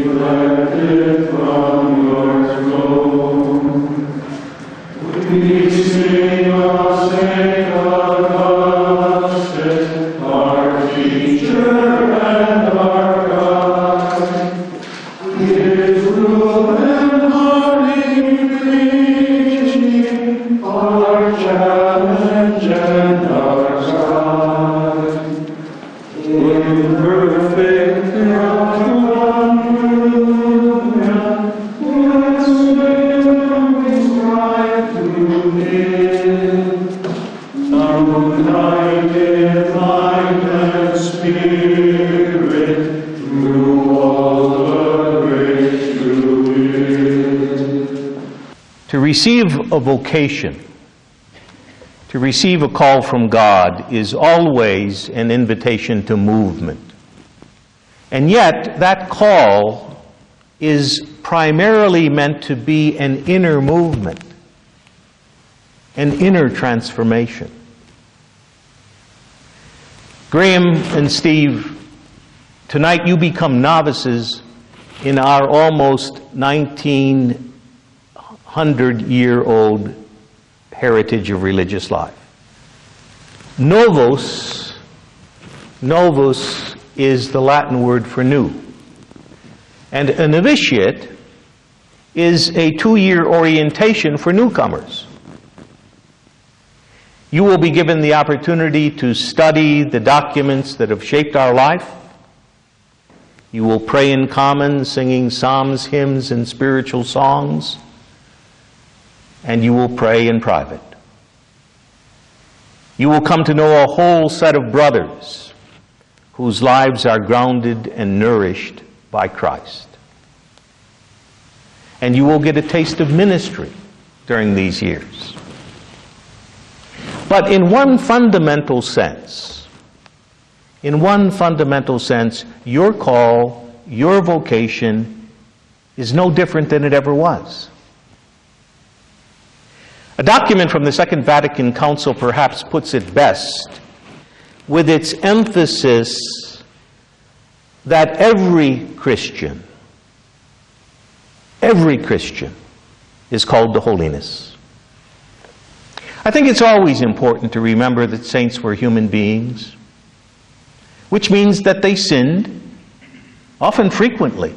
Reflected from your throne, we sing of Saint Augustine, our teacher and our guide. His rule and hearty preaching, our challenge and our guide. In perfect united mind and spirit, through all the grace to live. To receive a vocation, to receive a call from God, is always an invitation to movement. And yet, that call is primarily meant to be an inner movement, an inner transformation. Graham and Steve, tonight you become novices in our almost 1900-year-old heritage of religious life. Novus is the Latin word for new. And a novitiate is a 2-year orientation for newcomers. You will be given the opportunity to study the documents that have shaped our life. You will pray in common, singing psalms, hymns, and spiritual songs. And you will pray in private. You will come to know a whole set of brothers whose lives are grounded and nourished by Christ. And you will get a taste of ministry during these years. But in one fundamental sense, your call, your vocation is no different than it ever was. A document from the Second Vatican Council perhaps puts it best with its emphasis that every Christian is called to holiness. I think it's always important to remember that saints were human beings, which means that they sinned, often frequently,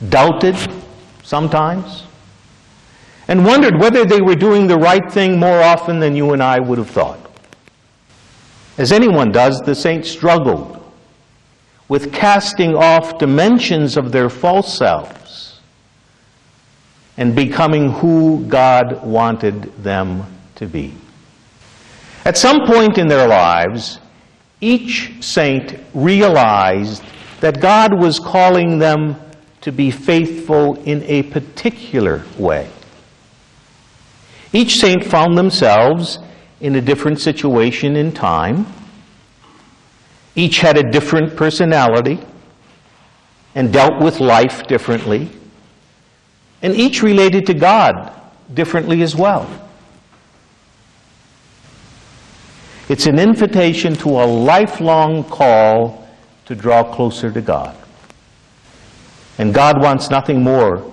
doubted sometimes, and wondered whether they were doing the right thing more often than you and I would have thought. As anyone does, the saints struggled with casting off dimensions of their false selves and becoming who God wanted them to be. At some point in their lives, each saint realized that God was calling them to be faithful in a particular way. Each saint found themselves in a different situation in time. Each had a different personality and dealt with life differently. And each related to God differently as well. It's an invitation to a lifelong call to draw closer to God. And God wants nothing more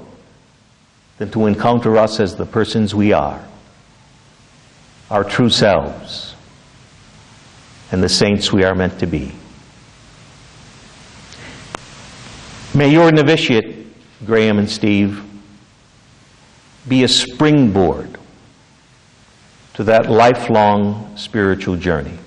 than to encounter us as the persons we are, our true selves, and the saints we are meant to be. May your novitiate, Graham and Steve, be a springboard to that lifelong spiritual journey.